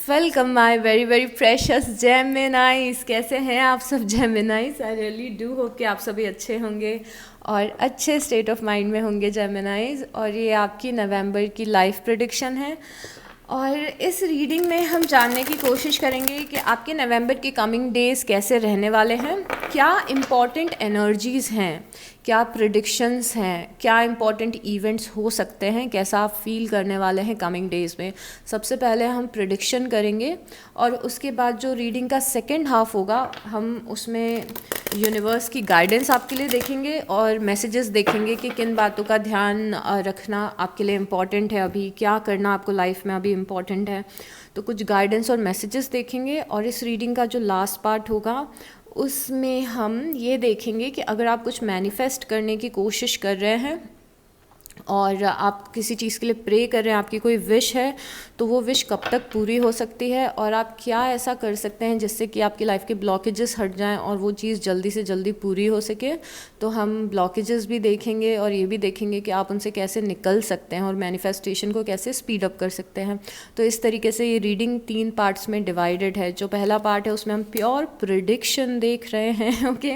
Welcome my very very precious जेमिनाइज। कैसे हैं आप सब जेमिनाइज? आई रियली डू होप कि आप सभी अच्छे होंगे और अच्छे स्टेट ऑफ माइंड में होंगे जेमिनाइज। और ये आपकी नवंबर की लाइफ प्रेडिक्शन है और इस रीडिंग में हम जानने की कोशिश करेंगे कि आपके नवंबर के कमिंग डेज़ कैसे रहने वाले हैं, क्या इम्पॉर्टेंट एनर्जीज़ हैं, क्या प्रिडिक्शंस हैं, क्या इम्पॉर्टेंट इवेंट्स हो सकते हैं, कैसा आप फील करने वाले हैं कमिंग डेज़ में। सबसे पहले हम प्रिडिक्शन करेंगे और उसके बाद जो रीडिंग का सेकेंड हाफ होगा हम उसमें यूनिवर्स की गाइडेंस आपके लिए देखेंगे और मैसेजेस देखेंगे कि किन बातों का ध्यान रखना आपके लिए इम्पॉर्टेंट है, अभी क्या करना आपको लाइफ में अभी इम्पॉर्टेंट है। तो कुछ गाइडेंस और मैसेजेस देखेंगे और इस रीडिंग का जो लास्ट पार्ट होगा उसमें हम ये देखेंगे कि अगर आप कुछ मैनिफेस्ट करने की कोशिश कर रहे हैं और आप किसी चीज़ के लिए प्रे कर रहे हैं, आपकी कोई विश है, तो वो विश कब तक पूरी हो सकती है और आप क्या ऐसा कर सकते हैं जिससे कि आपकी लाइफ के ब्लॉकेजेस हट जाएं और वो चीज़ जल्दी से जल्दी पूरी हो सके। तो हम ब्लॉकेजेस भी देखेंगे और ये भी देखेंगे कि आप उनसे कैसे निकल सकते हैं और मैनिफेस्टेशन को कैसे स्पीड अप कर सकते हैं। तो इस तरीके से ये रीडिंग 3 पार्ट्स में डिवाइडेड है। जो पहला पार्ट है उसमें हम प्योर प्रिडिक्शन देख रहे हैं। ओके,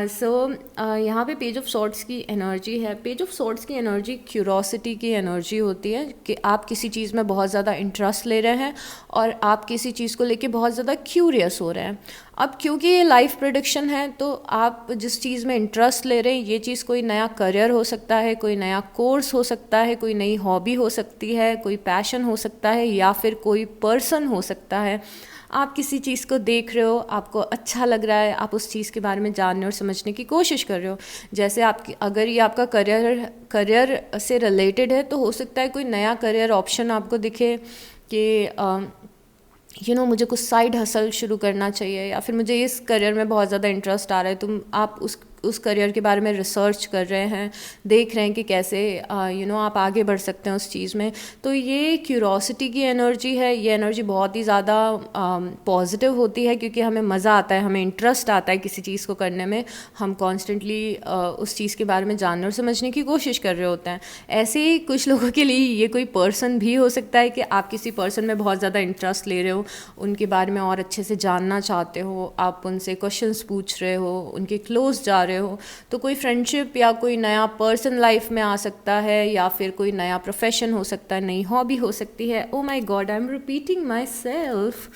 सो यहाँ पे पेज ऑफ सॉर्ड्स की एनर्जी है। पेज ऑफ सॉर्ड्स की एनर्जी क्यूरोसिटी की एनर्जी होती है कि आप किसी चीज़ में बहुत ज़्यादा इंटरेस्ट ले रहे हैं और आप किसी चीज़ को लेके बहुत ज़्यादा क्यूरियस हो रहे हैं। अब क्योंकि ये लाइफ प्रेडिक्शन है तो आप जिस चीज़ में इंटरेस्ट ले रहे हैं, ये चीज़ कोई नया करियर हो सकता है, कोई नया कोर्स हो सकता है, कोई नई हॉबी हो सकती है, कोई पैशन हो सकता है या फिर कोई पर्सन हो सकता है। आप किसी चीज़ को देख रहे हो, आपको अच्छा लग रहा है, आप उस चीज़ के बारे में जानने और समझने की कोशिश कर रहे हो। जैसे आपकी अगर ये आपका करियर से रिलेटेड है तो हो सकता है कोई नया करियर ऑप्शन आपको दिखे कि मुझे कुछ साइड हसल शुरू करना चाहिए या फिर मुझे इस करियर में बहुत ज़्यादा इंटरेस्ट आ रहा है। तुम आप उस करियर के बारे में रिसर्च कर रहे हैं, देख रहे हैं कि कैसे आप आगे बढ़ सकते हैं उस चीज़ में। तो ये क्यूरोसिटी की एनर्जी है। ये एनर्जी बहुत ही ज़्यादा पॉजिटिव होती है क्योंकि हमें मज़ा आता है, हमें इंटरेस्ट आता है किसी चीज़ को करने में। हम कॉन्स्टेंटली उस चीज़ के बारे में जानने और समझने की कोशिश कर रहे होते हैं। ऐसे ही कुछ लोगों के लिए ये कोई पर्सन भी हो सकता है कि आप किसी पर्सन में बहुत ज़्यादा इंटरेस्ट ले रहे हो, उनके बारे में और अच्छे से जानना चाहते हो, आप उनसे क्वेश्चंस पूछ रहे हो, उनके क्लोज जा रहे हो। तो कोई फ्रेंडशिप या कोई नया पर्सन लाइफ में आ सकता है या फिर कोई नया प्रोफेशन हो सकता है, नई हॉबी हो सकती है। Oh my God, I am repeating my self.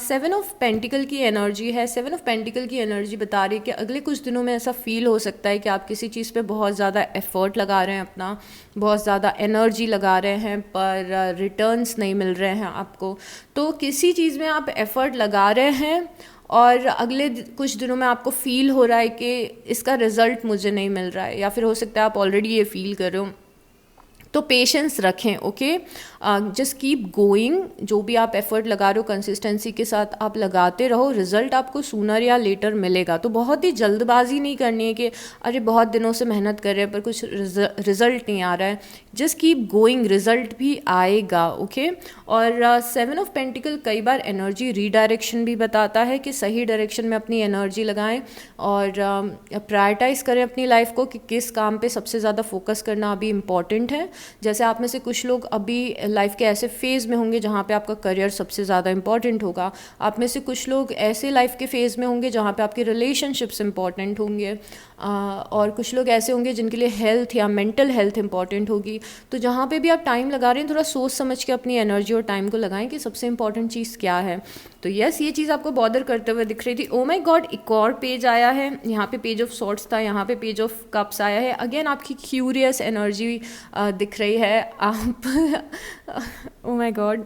7 of pentacle की एनर्जी है। 7 ऑफ पेंटिकल की एनर्जी बता रही है कि अगले कुछ दिनों में ऐसा फील हो सकता है कि आप किसी चीज़ पे बहुत ज़्यादा एफर्ट लगा रहे हैं, अपना बहुत ज़्यादा एनर्जी लगा रहे हैं पर रिटर्न्स नहीं मिल रहे हैं आपको। तो किसी चीज़ में आप एफर्ट लगा रहे हैं और अगले कुछ दिनों में आपको फील हो रहा है कि इसका रिज़ल्ट मुझे नहीं मिल रहा है, या फिर हो सकता है आप ऑलरेडी ये फील कर रहे हो। तो पेशेंस रखें। Okay, just keep going. जो भी आप एफर्ट लगा रहे हो कंसिस्टेंसी के साथ आप लगाते रहो, रिजल्ट आपको सूनर या लेटर मिलेगा। तो बहुत ही जल्दबाजी नहीं करनी है कि अरे बहुत दिनों से मेहनत कर रहे हैं पर कुछ रिजल्ट नहीं आ रहा है। जस्ट कीप गोइंग, रिजल्ट भी आएगा। ओके, और 7 ऑफ पेंटिकल कई बार एनर्जी रीडायरेक्शन भी बताता है कि सही डायरेक्शन में अपनी एनर्जी लगाएं और प्रायोरिटाइज करें अपनी लाइफ को कि किस काम पे सबसे ज़्यादा फोकस करना अभी इम्पॉर्टेंट है। जैसे आप में से कुछ लोग अभी लाइफ के ऐसे फेज़ में होंगे जहाँ पे आपका करियर सबसे ज़्यादा इंपॉर्टेंट होगा। आप में से कुछ लोग ऐसे लाइफ के फेज़ में होंगे जहाँ पे आपके रिलेशनशिप्स इंपॉर्टेंट होंगे और कुछ लोग ऐसे होंगे जिनके लिए हेल्थ या मेंटल हेल्थ इंपॉर्टेंट होगी। तो जहाँ पे भी आप टाइम लगा रहे हैं थोड़ा सोच समझ के अपनी एनर्जी और टाइम को लगाएं कि सबसे इंपॉर्टेंट चीज़ क्या है। तो यस, ये चीज़ आपको बॉदर करते हुए दिख रही थी। ओ माय गॉड, एक और पेज आया है। यहाँ पे पेज ऑफ सॉर्ड्स था, यहाँ पे पेज ऑफ कप्स आया है। अगेन आपकी क्यूरियस एनर्जी दिख रही है। आप ओ माय गॉड,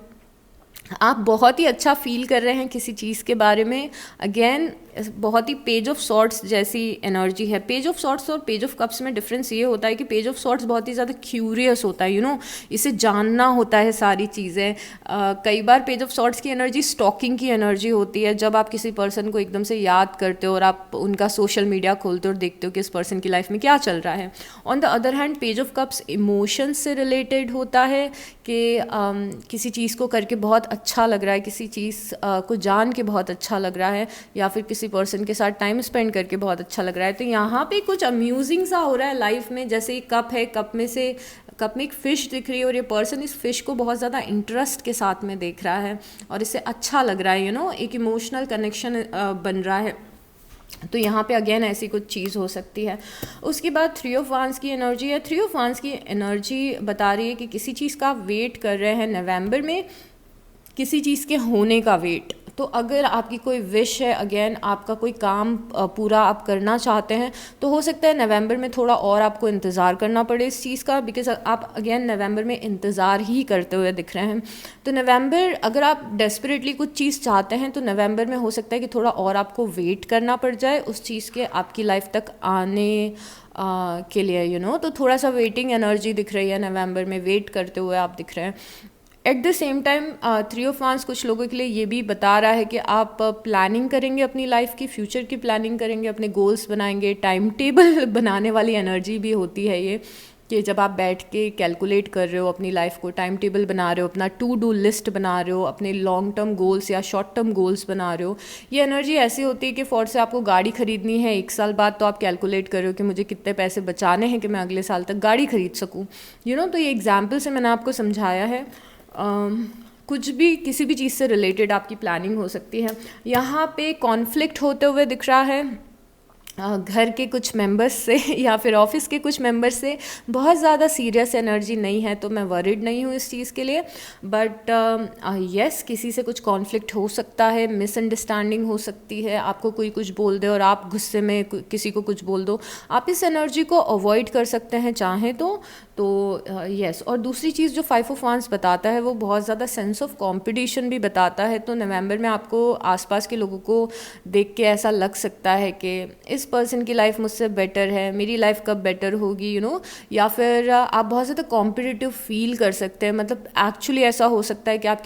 आप बहुत ही अच्छा फील कर रहे हैं किसी चीज़ के बारे में। अगेन बहुत ही पेज ऑफ सॉर्ड्स जैसी एनर्जी है। पेज ऑफ सॉर्ड्स और पेज ऑफ कप्स में डिफरेंस ये होता है कि पेज ऑफ सॉर्ड्स बहुत ही ज़्यादा क्यूरियस होता है, इसे जानना होता है सारी चीज़ें। कई बार पेज ऑफ सॉर्ड्स की एनर्जी स्टॉकिंग की एनर्जी होती है, जब आप किसी पर्सन को एकदम से याद करते हो और आप उनका सोशल मीडिया खोलते हो और देखते हो कि इस पर्सन की लाइफ में क्या चल रहा है। On the other hand page of cups emotions से रिलेटेड होता है कि किसी चीज़ को करके बहुत अच्छा लग रहा है, किसी चीज़ को जान के बहुत अच्छा लग रहा है या फिर किसी पर्सन के साथ टाइम स्पेंड करके बहुत अच्छा लग रहा है। तो यहाँ पे कुछ अम्यूजिंग सा हो रहा है लाइफ में। जैसे कप है, कप में से कप में एक फ़िश दिख रही है और ये पर्सन इस फ़िश को बहुत ज़्यादा इंटरेस्ट के साथ में देख रहा है और इसे अच्छा लग रहा है, एक इमोशनल कनेक्शन बन रहा है। तो यहाँ पे अगेन ऐसी कुछ चीज़ हो सकती है। उसके बाद 3 ऑफ वांस की एनर्जी है। 3 ऑफ वांस की एनर्जी बता रही है कि किसी चीज़ का आप वेट कर रहे हैं नवंबर में, किसी चीज़ के होने का वेट। तो अगर आपकी कोई विश है, अगेन आपका कोई काम पूरा आप करना चाहते हैं, तो हो सकता है नवंबर में थोड़ा और आपको इंतज़ार करना पड़े इस चीज़ का, बिकॉज आप अगेन नवंबर में इंतज़ार ही करते हुए दिख रहे हैं। तो नवंबर, अगर आप डेस्परेटली कुछ चीज़ चाहते हैं तो नवंबर में हो सकता है कि थोड़ा और आपको वेट करना पड़ जाए उस चीज़ के आपकी लाइफ तक आने के लिए, तो थोड़ा सा वेटिंग एनर्जी दिख रही है नवंबर में, वेट करते हुए आप दिख रहे हैं। At the same time 3 of वांस कुछ लोगों के लिए ये भी बता रहा है कि आप प्लानिंग करेंगे अपनी लाइफ की, फ्यूचर की प्लानिंग करेंगे, अपने गोल्स बनाएंगे, टाइम टेबल बनाने वाली एनर्जी भी होती है ये, कि जब आप बैठ के कैलकुलेट कर रहे हो अपनी लाइफ को, टाइम टेबल बना रहे हो, अपना टू डू लिस्ट बना रहे हो, अपने लॉन्ग टर्म गोल्स या शॉर्ट टर्म गोल्स बना रहे हो। ये एनर्जी ऐसी होती है कि फॉर से आपको गाड़ी खरीदनी है 1 साल बाद, तो आप कैलकुलेट कर रहे हो कि मुझे कितने पैसे बचाने हैं कि मैं अगले साल तक गाड़ी खरीद सकूँ। तो ये एग्जाम्पल से मैंने आपको समझाया है। कुछ भी, किसी भी चीज़ से रिलेटेड आपकी प्लानिंग हो सकती है। यहाँ पे कॉन्फ्लिक्ट होते हुए दिख रहा है घर के कुछ मेंबर्स से या फिर ऑफिस के कुछ मेंबर्स से। बहुत ज़्यादा सीरियस एनर्जी नहीं है तो मैं वरिड नहीं हूँ इस चीज़ के लिए, बट यस किसी से कुछ कॉन्फ्लिक्ट हो सकता है, मिसअंडरस्टैंडिंग हो सकती है, आपको कोई कुछ बोल दे और आप गुस्से में किसी को कुछ बोल दो। आप इस एनर्जी को अवॉइड कर सकते हैं चाहें तो यस। और दूसरी चीज़ जो 5 ऑफ वांस बताता है वो बहुत ज़्यादा सेंस ऑफ कंपटीशन भी बताता है। तो नवंबर में आपको आसपास के लोगों को देख के ऐसा लग सकता है कि इस पर्सन की लाइफ मुझसे बेटर है, मेरी लाइफ कब बेटर होगी, या फिर आप बहुत ज़्यादा कॉम्पिटिटिव फील कर सकते हैं। मतलब एक्चुअली ऐसा हो सकता है कि आप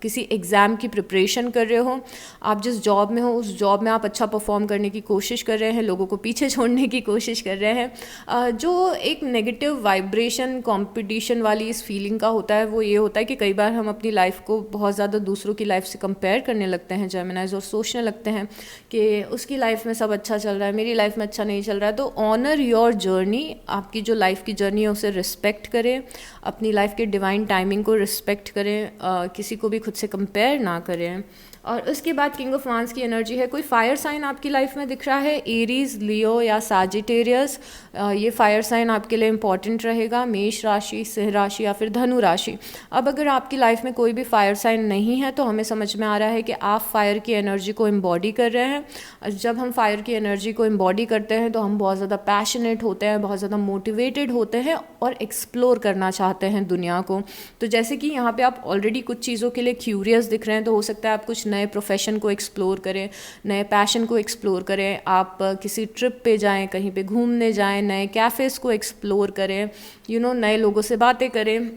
किसी एग्ज़ाम की प्रिपरेशन कर रहे हो, आप जिस जॉब में हो उस जॉब में आप अच्छा परफॉर्म करने की कोशिश कर रहे हैं, लोगों को पीछे छोड़ने की कोशिश कर रहे हैं। जो एक नेगेटिव वाइब्रेशन कंपटीशन वाली इस फीलिंग का होता है वो ये होता है कि कई बार हम अपनी लाइफ को बहुत ज़्यादा दूसरों की लाइफ से कंपेयर करने लगते हैं जेमिनाइज, और सोचने लगते हैं कि उसकी लाइफ में सब अच्छा चल रहा है, मेरी लाइफ में अच्छा नहीं चल रहा है। तो ऑनर योर जर्नी, आपकी जो लाइफ की जर्नी है उसे रिस्पेक्ट करें, अपनी लाइफ के डिवाइन टाइमिंग को रिस्पेक्ट करें, किसी को भी खुद से कंपेयर ना करें। और उसके बाद किंग ऑफ वांस की एनर्जी है। कोई फायर साइन आपकी लाइफ में दिख रहा है, एरीज, लियो या सैजिटेरियस, ये फायर साइन आपके लिए इंपॉर्टेंट रहेगा। मेष राशि, सिंह राशि या फिर धनु राशि। अब अगर आपकी लाइफ में कोई भी फायर साइन नहीं है तो हमें समझ में आ रहा है कि आप फायर की एनर्जी को एम्बॉडी कर रहे हैं। जब हम फायर की एनर्जी को एम्बॉडी करते हैं तो हम बहुत ज़्यादा पैशनेट होते हैं, बहुत ज़्यादा मोटिवेटेड होते हैं और एक्सप्लोर करना चाहते हैं दुनिया को। तो जैसे कि यहाँ पे आप ऑलरेडी कुछ चीज़ों के लिए क्यूरियस दिख रहे हैं, तो हो सकता है आप कुछ नए प्रोफेशन को एक्सप्लोर करें, नए पैशन को एक्सप्लोर करें, आप किसी ट्रिप पे जाएं, कहीं पे घूमने जाएं, नए कैफ़ेज़ को एक्सप्लोर करें, नए लोगों से बातें करें।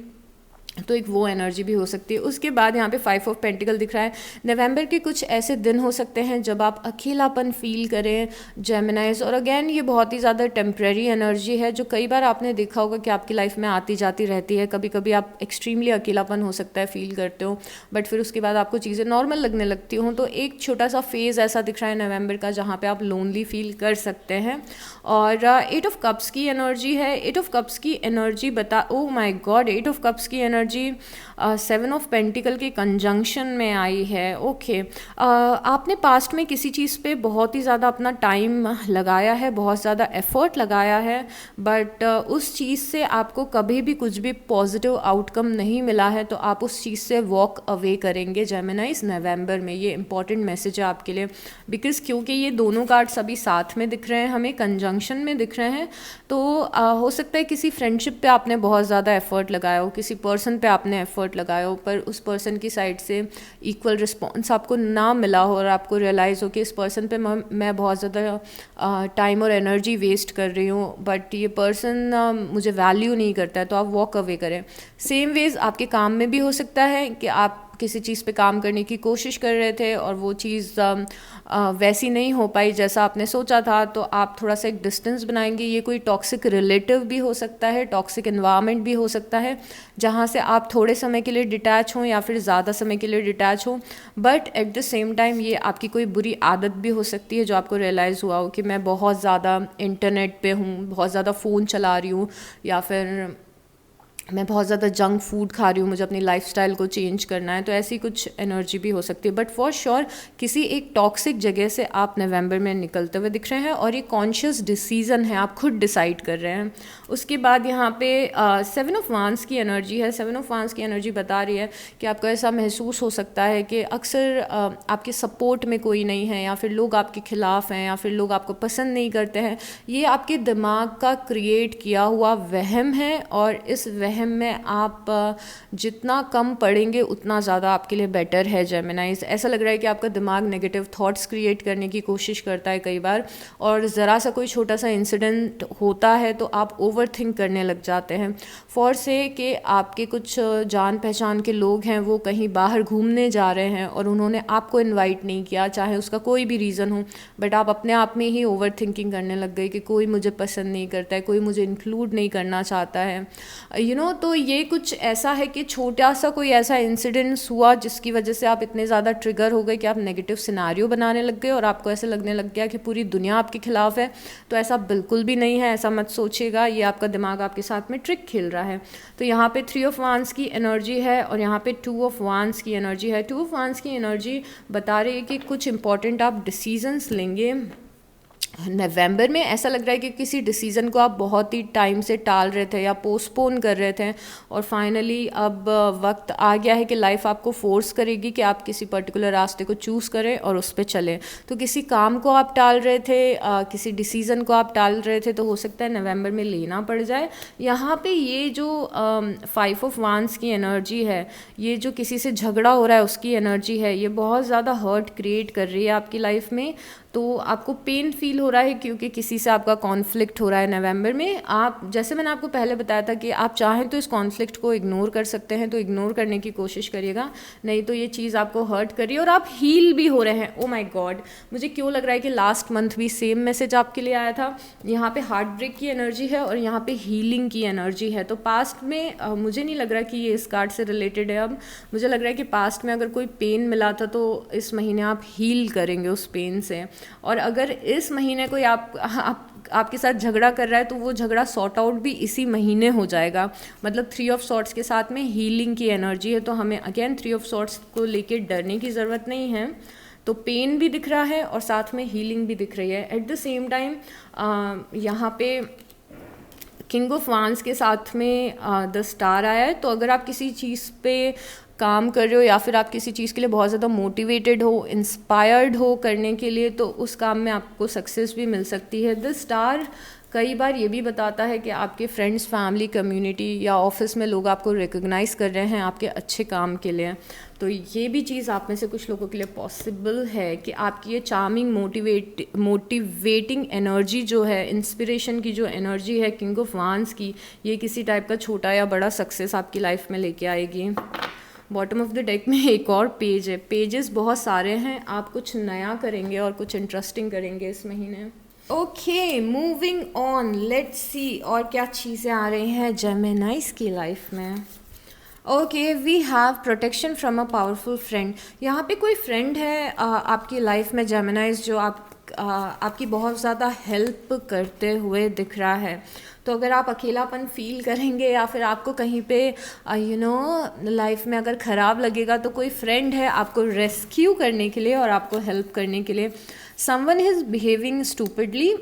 तो एक वो एनर्जी भी हो सकती है। उसके बाद यहाँ पे 5 ऑफ पेंटिकल दिख रहा है। नवंबर के कुछ ऐसे दिन हो सकते हैं जब आप अकेलापन फील करें जेमिनाइज, और अगेन ये बहुत ही ज़्यादा टेम्प्रेरी एनर्जी है जो कई बार आपने देखा होगा कि आपकी लाइफ में आती जाती रहती है। कभी कभी आप एक्सट्रीमली अकेलापन हो सकता है फील करते हो, बट फिर उसके बाद आपको चीज़ें नॉर्मल लगने लगती हों। तो एक छोटा सा फेज़ ऐसा दिख रहा है नवंबर का जहाँ पे आप लोनली फील कर सकते हैं। और 8 ऑफ कप्स की एनर्जी है। 8 ऑफ कप्स की energy oh my God, 8 of cups की एनर्जी 7 ऑफ पेंटिकल के कंजंक्शन में आई है। ओके, आपने पास्ट में किसी चीज़ पे बहुत ही ज़्यादा अपना टाइम लगाया है, बहुत ज़्यादा एफर्ट लगाया है, बट उस चीज़ से आपको कभी भी कुछ भी पॉजिटिव आउटकम नहीं मिला है, तो आप उस चीज़ से वॉक अवे करेंगे जेमिनाइज नवंबर में। ये इंपॉर्टेंट मैसेज है आपके लिए, बिकॉज क्योंकि ये दोनों कार्ड्स अभी साथ में दिख रहे हैं, हमें कंजंक्शन में दिख रहे हैं। तो हो सकता है किसी फ्रेंडशिप पे आपने बहुत ज़्यादा एफर्ट लगाया हो, किसी पर्सन पे आपने एफर्ट लगाया हो, पर उस पर्सन की साइड से इक्वल रिस्पॉन्स आपको ना मिला हो और आपको रियलाइज़ हो कि इस पर्सन पे मैं बहुत ज़्यादा टाइम और एनर्जी वेस्ट कर रही हूँ, बट ये पर्सन मुझे वैल्यू नहीं करता है, तो आप वॉक अवे करें। सेम वेज आपके काम में भी हो सकता है कि आप किसी चीज़ पे काम करने की कोशिश कर रहे थे और वो चीज़ वैसी नहीं हो पाई जैसा आपने सोचा था, तो आप थोड़ा सा एक डिस्टेंस बनाएंगे। ये कोई टॉक्सिक रिलेटिव भी हो सकता है, टॉक्सिक एनवायरनमेंट भी हो सकता है, जहाँ से आप थोड़े समय के लिए डिटैच हों या फिर ज़्यादा समय के लिए डिटैच हों। But at the same time ये आपकी कोई बुरी आदत भी हो सकती है जो आपको रियलाइज़ हुआ हो कि मैं बहुत ज़्यादा इंटरनेट पे हूँ, बहुत ज़्यादा फ़ोन चला रही हूँ, या फिर मैं बहुत ज़्यादा जंक फूड खा रही हूँ, मुझे अपनी लाइफस्टाइल को चेंज करना है। तो ऐसी कुछ एनर्जी भी हो सकती है। बट फॉर श्योर किसी एक टॉक्सिक जगह से आप नवंबर में निकलते हुए दिख रहे हैं और ये कॉन्शियस डिसीज़न है, आप खुद डिसाइड कर रहे हैं। उसके बाद यहाँ पे 7 ऑफ वांस की एनर्जी है। 7 ऑफ वांस की एनर्जी बता रही है कि आपको ऐसा महसूस हो सकता है कि अक्सर आपके सपोर्ट में कोई नहीं है, या फिर लोग आपके खिलाफ हैं, या फिर लोग आपको पसंद नहीं करते हैं। ये आपके दिमाग का क्रिएट किया हुआ वहम है, और इस वहम में आप जितना कम पढ़ेंगे उतना ज़्यादा आपके लिए बेटर है जेमिनाइज। ऐसा लग रहा है कि आपका दिमाग नेगेटिव थॉट्स क्रिएट करने की कोशिश करता है कई बार, और ज़रा सा कोई छोटा सा इंसिडेंट होता है तो आप ओवर थिंक करने लग जाते हैं। फॉर से कि आपके कुछ जान पहचान के लोग हैं, वो कहीं बाहर घूमने जा रहे हैं और उन्होंने आपको इन्वाइट नहीं किया, चाहे उसका कोई भी रीज़न हो, बट आप अपने आप में ही ओवर थिंकिंग करने लग गए कि कोई मुझे पसंद नहीं करता है, कोई मुझे इंक्लूड नहीं करना चाहता है, तो ये कुछ ऐसा है कि छोटा सा कोई ऐसा इंसिडेंस हुआ जिसकी वजह से आप इतने ज़्यादा ट्रिगर हो गए कि आप नेगेटिव सिनारियो बनाने लग गए और आपको ऐसे लगने लग गया कि पूरी दुनिया आपके खिलाफ है। तो ऐसा बिल्कुल भी नहीं है, ऐसा मत सोचिएगा। ये आपका दिमाग आपके साथ में ट्रिक खेल रहा है। तो यहाँ पे 3 ऑफ वांस की एनर्जी है और यहाँ पे 2 ऑफ वांस की एनर्जी है। 2 ऑफ वांस की एनर्जी बता रही है कि कुछ इंपॉर्टेंट आप डिसीजंस लेंगे नवंबर में। ऐसा लग रहा है कि किसी डिसीज़न को आप बहुत ही टाइम से टाल रहे थे या पोस्टपोन कर रहे थे, और फाइनली अब वक्त आ गया है कि लाइफ आपको फोर्स करेगी कि आप किसी पर्टिकुलर रास्ते को चूज़ करें और उस पर चलें। तो किसी काम को आप टाल रहे थे, किसी डिसीज़न को आप टाल रहे थे, तो हो सकता है नवंबर में लेना पड़ जाए। यहाँ पे ये जो 5 ऑफ वांस की एनर्जी है, ये जो किसी से झगड़ा हो रहा है उसकी एनर्जी है, ये बहुत ज़्यादा हर्ट क्रिएट कर रही है आपकी लाइफ में। तो आपको पेन फील हो रहा है क्योंकि किसी से आपका कॉन्फ्लिक्ट हो रहा है नवंबर में। आप, जैसे मैंने आपको पहले बताया था कि आप चाहें तो इस कॉन्फ्लिक्ट को इग्नोर कर सकते हैं, तो इग्नोर करने की कोशिश करिएगा, नहीं तो ये चीज़ आपको हर्ट कर रही है और आप हील भी हो रहे हैं। ओ माय गॉड, मुझे क्यों लग रहा है कि लास्ट मंथ भी सेम मैसेज आपके लिए आया था। यहाँ पे हार्ट ब्रेक की एनर्जी है और यहाँ पे हीलिंग की एनर्जी है। तो पास्ट में मुझे नहीं लग रहा कि ये इस कार्ड से रिलेटेड है। अब मुझे लग रहा है कि पास्ट में अगर कोई पेन मिला था तो इस महीने आप हील करेंगे उस पेन से। और अगर इस महीने कोई आपके साथ झगड़ा कर रहा है तो वो झगड़ा सॉर्ट आउट भी इसी महीने हो जाएगा। मतलब 3 ऑफ सॉर्ट्स के साथ में हीलिंग की एनर्जी है, तो हमें अगेन 3 ऑफ सॉर्ट्स को लेके डरने की ज़रूरत नहीं है। तो पेन भी दिख रहा है और साथ में हीलिंग भी दिख रही है। एट द सेम टाइम यहाँ पे किंग ऑफ वांस के साथ में द स्टार आया है। तो अगर आप किसी चीज़ पे काम कर रहे हो या फिर आप किसी चीज़ के लिए बहुत ज़्यादा मोटिवेटेड हो, इंस्पायर्ड हो करने के लिए, तो उस काम में आपको सक्सेस भी मिल सकती है। द स्टार कई बार ये भी बताता है कि आपके फ्रेंड्स, फैमिली, कम्युनिटी या ऑफिस में लोग आपको रिकॉग्नाइज़ कर रहे हैं आपके अच्छे काम के लिए। तो ये भी चीज़ आप में से कुछ लोगों के लिए पॉसिबल है कि आपकी ये चार्मिंग, मोटिवेटिंग एनर्जी जो है, इंस्पिरेशन की जो एनर्जी है किंग ऑफ वांस की, ये किसी टाइप का छोटा या बड़ा सक्सेस आपकी लाइफ में लेके आएगी। बॉटम ऑफ द डेक में एक और पेज है। पेजेस बहुत सारे हैं, आप कुछ नया करेंगे और कुछ इंटरेस्टिंग करेंगे इस महीने। Okay, moving on, let's see और क्या चीज़ें आ रही हैं जेमिनाइज की लाइफ में। Okay, we have protection from a powerful friend. यहाँ पे कोई फ्रेंड है आपकी लाइफ में जेमिनाइज, जो आपकी बहुत ज़्यादा हेल्प करते हुए दिख रहा है। तो अगर आप अकेलापन फील करेंगे या फिर आपको कहीं पे लाइफ में अगर ख़राब लगेगा, तो कोई फ्रेंड है आपको रेस्क्यू करने के लिए और आपको हेल्प करने के लिए। Someone is behaving stupidly.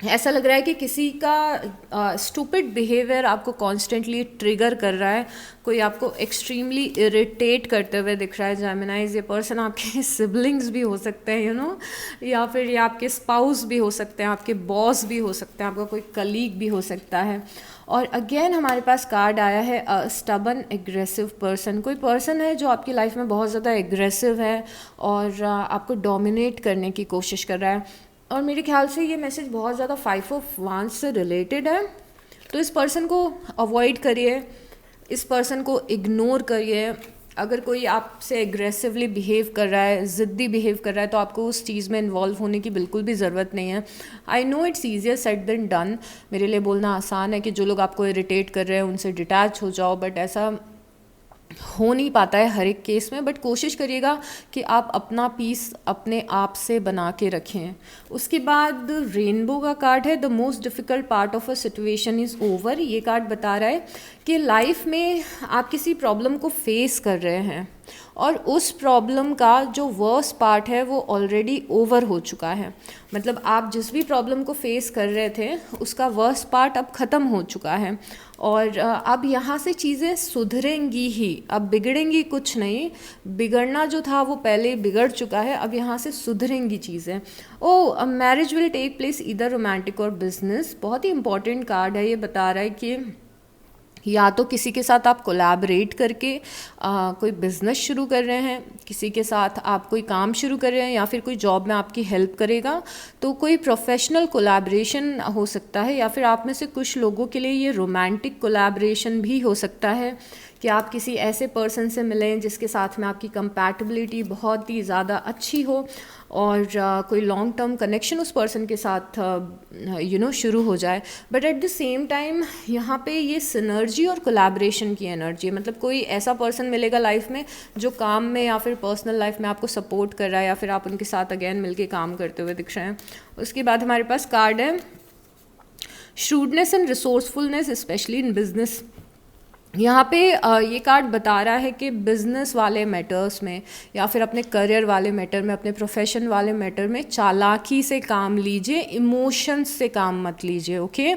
ऐसा लग रहा है कि किसी का स्टूपिड बिहेवियर आपको कॉन्स्टेंटली ट्रिगर कर रहा है, कोई आपको एक्सट्रीमली इरिटेट करते हुए दिख रहा है जेमिनाइज। ये पर्सन आपके सिबलिंग्स भी हो सकते हैं या फिर ये आपके स्पाउस भी हो सकते हैं, आपके बॉस भी हो सकते हैं, आपका कोई कलीग भी हो सकता है। और अगेन हमारे पास कार्ड आया है स्टबन एग्रेसिव पर्सन। कोई पर्सन है जो आपकी लाइफ में बहुत ज़्यादा एग्रेसिव है और आपको डोमिनेट करने की कोशिश कर रहा है। और मेरे ख्याल से ये मैसेज बहुत ज़्यादा 5 ऑफ वांस से रिलेटेड है। तो इस पर्सन को अवॉइड करिए, इस पर्सन को इग्नोर करिए, अगर कोई आपसे एग्रेसिवली बिहेव कर रहा है, ज़िद्दी बिहेव कर रहा है, तो आपको उस चीज़ में इन्वॉल्व होने की बिल्कुल भी ज़रूरत नहीं है। I know it's easier said than done, मेरे लिए बोलना आसान है कि जो लोग आपको इरिटेट कर रहे हैं उनसे डिटैच हो जाओ, बट ऐसा हो नहीं पाता है हर एक केस में। बट कोशिश करिएगा कि आप अपना पीस अपने आप से बना के रखें। उसके बाद रेनबो का कार्ड है, the most difficult part of a situation is over. ये कार्ड बता रहा है कि लाइफ में आप किसी प्रॉब्लम को फेस कर रहे हैं और उस प्रॉब्लम का जो वर्स्ट पार्ट है वो ऑलरेडी ओवर हो चुका है। मतलब आप जिस भी प्रॉब्लम को फेस कर रहे थे उसका वर्स्ट पार्ट अब ख़त्म हो चुका है और अब यहाँ से चीज़ें सुधरेंगी ही, अब बिगड़ेंगी कुछ नहीं। बिगड़ना जो था वो पहले बिगड़ चुका है, अब यहाँ से सुधरेंगी चीज़ें। ओ, मैरिज विल टेक प्लेस इधर रोमांटिक और बिजनेस। बहुत ही इंपॉर्टेंट कार्ड है, ये बता रहा है कि या तो किसी के साथ आप कोलैबोरेट करके कोई बिज़नेस शुरू कर रहे हैं, किसी के साथ आप कोई काम शुरू कर रहे हैं या फिर कोई जॉब में आपकी हेल्प करेगा, तो कोई प्रोफेशनल कोलैबोरेशन हो सकता है। या फिर आप में से कुछ लोगों के लिए ये रोमांटिक कोलैबोरेशन भी हो सकता है कि आप किसी ऐसे पर्सन से मिलें जिसके साथ में आपकी कंपैटिबिलिटी बहुत ही ज़्यादा अच्छी हो और कोई लॉन्ग टर्म कनेक्शन उस पर्सन के साथ शुरू हो जाए। But at the same time यहाँ पे ये सिनर्जी और कोलैबोरेशन की एनर्जी है। मतलब कोई ऐसा पर्सन मिलेगा लाइफ में जो काम में या फिर पर्सनल लाइफ में आपको सपोर्ट कर रहा है या फिर आप उनके साथ अगेन मिलके काम करते हुए दिख रहे हैं। उसके बाद हमारे पास कार्ड है shrewdness and resourcefulness specially in business. यहाँ पे ये कार्ड बता रहा है कि बिज़नेस वाले मैटर्स में या फिर अपने करियर वाले मैटर में, अपने प्रोफेशन वाले मैटर में चालाकी से काम लीजिए, इमोशंस से काम मत लीजिए। ओके,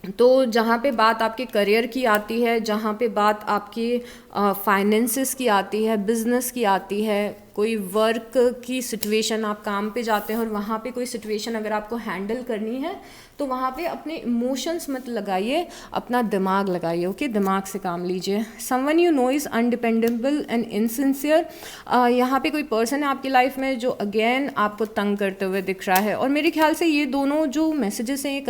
तो जहाँ पे बात आपके करियर की आती है, जहाँ पे बात आपकी फाइनेंसेस की आती है, बिजनेस की आती है, कोई वर्क की सिचुएशन, आप काम पे जाते हैं और वहाँ पे कोई सिचुएशन अगर आपको हैंडल करनी है तो वहाँ पे अपने इमोशंस मत लगाइए, अपना दिमाग लगाइए। ओके, दिमाग से काम लीजिए। Someone you know is undependable and insincere. यहाँ पे कोई पर्सन है आपकी लाइफ में जो अगेन आपको तंग करते हुए दिख रहा है और मेरे ख्याल से ये दोनों जो मैसेजेस हैं ये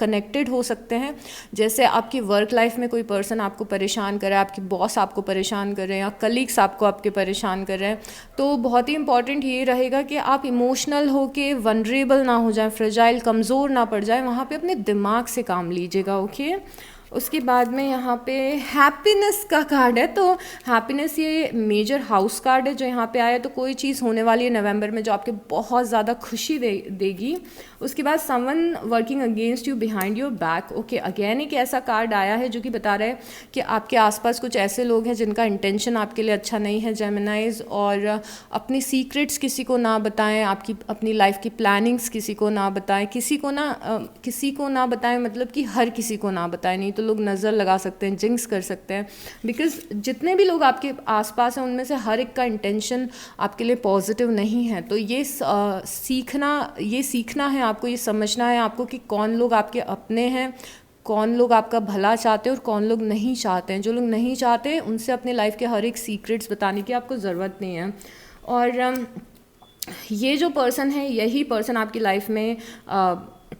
कनेक्टेड हो सकते हैं। जैसे आपकी वर्क लाइफ में कोई पर्सन आपको परेशान कर रहा है, आपकी बॉस आपको परेशान कर रहे हैं या कलीग्स आपके परेशान कर रहे हैं, तो बहुत ही इंपॉर्टेंट ये रहेगा कि आप इमोशनल हो के वनरेबल ना हो जाएं, फ्रेजाइल, कमज़ोर ना पड़ जाए। वहाँ पे अपने दिमाग से काम लीजिएगा। ओके, उसके बाद में यहाँ पे हैप्पीनेस का कार्ड है, तो हैप्पीनेस ये मेजर हाउस कार्ड है जो यहाँ पे आया है। तो कोई चीज़ होने वाली है नवंबर में जो आपके बहुत ज़्यादा खुशी देगी। उसके बाद someone working against you behind your back. Okay, again एक ऐसा कार्ड आया है जो कि बता रहा है कि आपके आसपास कुछ ऐसे लोग हैं जिनका इंटेंशन आपके लिए अच्छा नहीं है जेमिनाइज, और अपनी सीक्रेट्स किसी को ना बताएं, आपकी अपनी लाइफ की प्लानिंग्स किसी को ना बताएं, किसी को ना बताएं, मतलब कि हर किसी को ना बताएं, नहीं तो लोग नज़र लगा सकते हैं, जिंक्स कर सकते हैं। बिकॉज जितने भी लोग आपके आसपास हैं उनमें से हर एक का इंटेंशन आपके लिए पॉजिटिव नहीं है। तो ये सीखना है आपको, ये समझना है आपको कि कौन लोग आपके अपने हैं, कौन लोग आपका भला चाहते हैं और कौन लोग नहीं चाहते हैं। जो लोग नहीं चाहते उनसे अपने लाइफ के हर एक सीक्रेट्स बताने की आपको ज़रूरत नहीं है। और ये जो पर्सन है यही पर्सन आपकी लाइफ में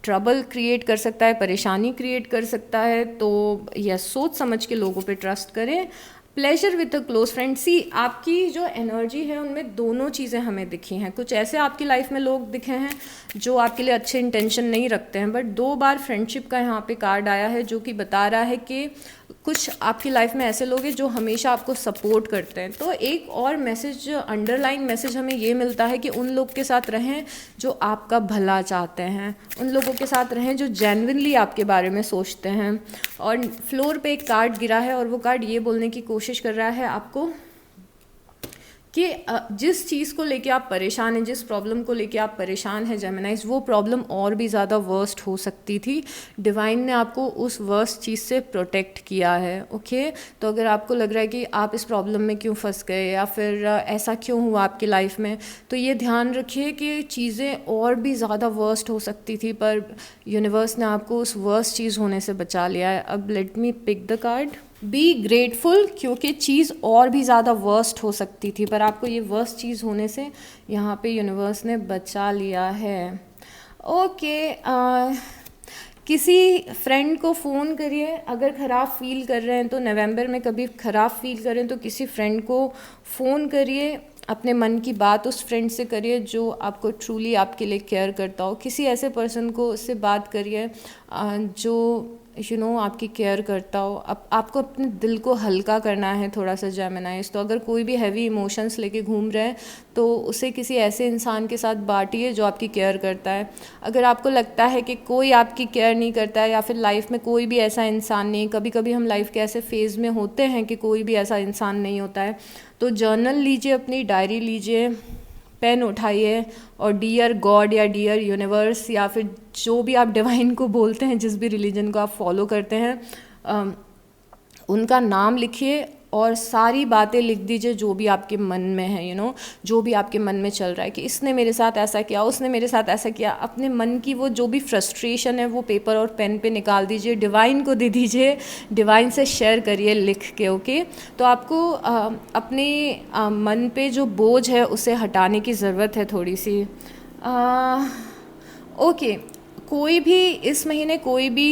ट्रबल क्रिएट कर सकता है, परेशानी क्रिएट कर सकता है। तो यह सोच समझ के लोगों पे ट्रस्ट करें। Pleasure with a close friend. See, आपकी जो एनर्जी है उनमें दोनों चीज़ें हमें दिखी हैं। कुछ ऐसे आपकी लाइफ में लोग दिखे हैं जो आपके लिए अच्छे इंटेंशन नहीं रखते हैं, बट 2 बार फ्रेंडशिप का यहाँ पे कार्ड आया है जो कि बता रहा है कि कुछ आपकी लाइफ में ऐसे लोग हैं जो हमेशा आपको सपोर्ट करते हैं। तो एक और मैसेज, अंडरलाइन मैसेज हमें ये मिलता है कि उन लोग के साथ रहें जो आपका भला चाहते हैं, उन लोगों के साथ रहें जो जेन्युइनली आपके बारे में सोचते हैं। और फ्लोर पे एक कार्ड गिरा है और वो कार्ड ये बोलने की कोशिश कर रहा है आपको कि जिस चीज़ को लेके आप परेशान हैं, जिस प्रॉब्लम को लेके आप परेशान हैं जेमिनाइज, वो प्रॉब्लम और भी ज़्यादा वर्स्ट हो सकती थी। डिवाइन ने आपको उस वर्स्ट चीज़ से प्रोटेक्ट किया है। ओके, तो अगर आपको लग रहा है कि आप इस प्रॉब्लम में क्यों फंस गए या फिर ऐसा क्यों हुआ आपकी लाइफ में, तो ये ध्यान रखिए कि चीज़ें और भी ज़्यादा वर्स्ट हो सकती थी, पर यूनिवर्स ने आपको उस वर्स्ट चीज़ होने से बचा लिया है। अब let me pick the card. Be grateful, क्योंकि चीज़ और भी ज़्यादा वर्स्ट हो सकती थी पर आपको ये वर्स्ट चीज़ होने से यहाँ पे यूनिवर्स ने बचा लिया है। ओके, किसी फ्रेंड को फ़ोन करिए अगर ख़राब फील कर रहे हैं तो, नवंबर में कभी ख़राब फील करें तो किसी फ्रेंड को फ़ोन करिए, अपने मन की बात उस फ्रेंड से करिए जो आपको ट्रूली आपके लिए केयर करता हो। किसी ऐसे पर्सन को उससे बात करिए जो आपकी केयर करता हो। आपको अपने दिल को हल्का करना है थोड़ा सा जेमिनाइज। तो अगर कोई भी हैवी इमोशंस लेके घूम रहे हैं तो उसे किसी ऐसे इंसान के साथ बांटिए जो आपकी केयर करता है। अगर आपको लगता है कि कोई आपकी केयर नहीं करता है या फिर लाइफ में कोई भी ऐसा इंसान नहीं, कभी कभी हम लाइफ के ऐसे फेज़ में होते हैं कि कोई भी ऐसा इंसान नहीं होता है, तो जर्नल लीजिए, अपनी डायरी लीजिए, पेन उठाइए और डियर गॉड या डियर यूनिवर्स या फिर जो भी आप डिवाइन को बोलते हैं, जिस भी रिलीजन को आप फॉलो करते हैं, उनका नाम लिखिए और सारी बातें लिख दीजिए जो भी आपके मन में है, जो भी आपके मन में चल रहा है कि इसने मेरे साथ ऐसा किया, उसने मेरे साथ ऐसा किया। अपने मन की वो जो भी फ्रस्ट्रेशन है वो पेपर और पेन पे निकाल दीजिए, डिवाइन को दे दीजिए, डिवाइन से शेयर करिए लिख के। ओके, तो आपको अपने मन पे जो बोझ है उसे हटाने की ज़रूरत है थोड़ी सी। ओके, कोई भी इस महीने कोई भी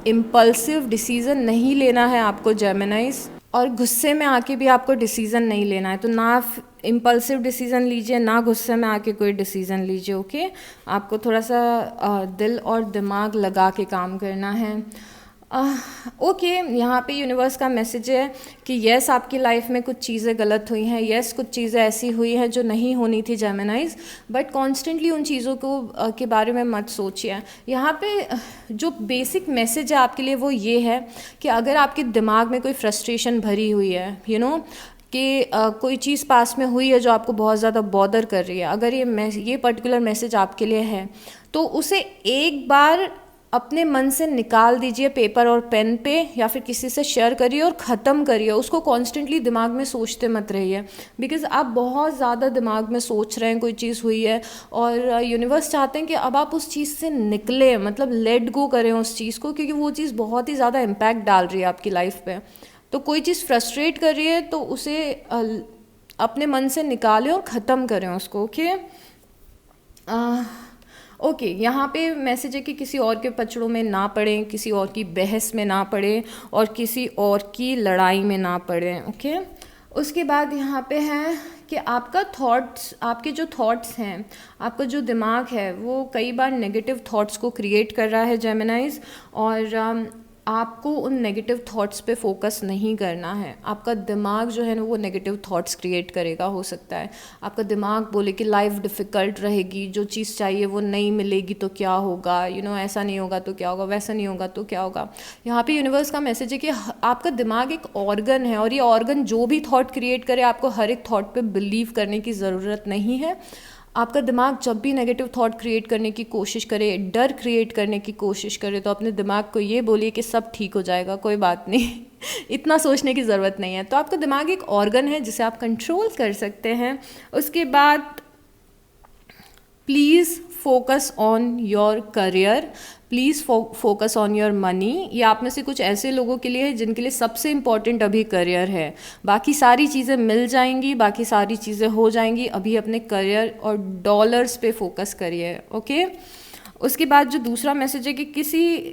इम्पल्सिव डिसीज़न नहीं लेना है आपको जेमिनाइज, और गुस्से में आके भी आपको डिसीज़न नहीं लेना है। तो ना इम्पल्सिव डिसीज़न लीजिए, ना गुस्से में आके कोई डिसीज़न लीजिए। ओके, आपको थोड़ा सा दिल और दिमाग लगा के काम करना है। ओके, यहाँ पे यूनिवर्स का मैसेज है कि यस, आपकी लाइफ में कुछ चीज़ें गलत हुई हैं, यस कुछ चीज़ें ऐसी हुई हैं जो नहीं होनी थी जेमिनाइज, बट कॉन्स्टेंटली उन चीज़ों को के बारे में मत सोचिए। यहाँ पे जो बेसिक मैसेज है आपके लिए वो ये है कि अगर आपके दिमाग में कोई फ्रस्ट्रेशन भरी हुई है, कि कोई चीज़ पास में हुई है जो आपको बहुत ज़्यादा बॉदर कर रही है, अगर ये पर्टिकुलर मैसेज आपके लिए है तो उसे एक बार अपने मन से निकाल दीजिए पेपर और पेन पे, या फिर किसी से शेयर करिए और ख़त्म करिए उसको। कॉन्स्टेंटली दिमाग में सोचते मत रहिए, बिकॉज़ आप बहुत ज़्यादा दिमाग में सोच रहे हैं, कोई चीज़ हुई है और यूनिवर्स चाहते हैं कि अब आप उस चीज़ से निकले, मतलब लेट गो करें उस चीज़ को, क्योंकि वो चीज़ बहुत ही ज़्यादा इम्पैक्ट डाल रही है आपकी लाइफ पे। तो कोई चीज़ फ्रस्ट्रेट कर रही है तो उसे अपने मन से निकालें और ख़त्म करें उसको। ओके, यहाँ पे मैसेज है कि किसी और के पचड़ों में ना पड़ें, किसी और की बहस में ना पड़ें और किसी और की लड़ाई में ना पड़ें। ओके, उसके बाद यहाँ पे है कि आपके जो थॉट्स हैं, आपका जो दिमाग है वो कई बार नेगेटिव थॉट्स को क्रिएट कर रहा है जेमिनाइज, और आपको उन नेगेटिव थॉट्स पे फोकस नहीं करना है। आपका दिमाग जो है ना वो नेगेटिव थॉट्स क्रिएट करेगा। हो सकता है आपका दिमाग बोले कि लाइफ डिफ़िकल्ट रहेगी, जो चीज़ चाहिए वो नहीं मिलेगी तो क्या होगा, ऐसा नहीं होगा तो क्या होगा, वैसा नहीं होगा तो क्या होगा। यहाँ पे यूनिवर्स का मैसेज है कि आपका दिमाग एक ऑर्गन है और ये ऑर्गन जो भी थॉट क्रिएट करे, आपको हर एक थॉट पे बिलीव करने की ज़रूरत नहीं है। आपका दिमाग जब भी नेगेटिव थॉट क्रिएट करने की कोशिश करे, डर क्रिएट करने की कोशिश करे, तो अपने दिमाग को ये बोलिए कि सब ठीक हो जाएगा, कोई बात नहीं इतना सोचने की ज़रूरत नहीं है। तो आपका दिमाग एक ऑर्गन है जिसे आप कंट्रोल कर सकते हैं। उसके बाद please focus on your career, please focus on your money. ये आप में से कुछ ऐसे लोगों के लिए है जिनके लिए सबसे इम्पॉर्टेंट अभी करियर है। बाकी सारी चीज़ें मिल जाएंगी, बाकी सारी चीज़ें हो जाएंगी, अभी अपने करियर और डॉलर्स पे फोकस करिए। ओके, उसके बाद जो दूसरा मैसेज है कि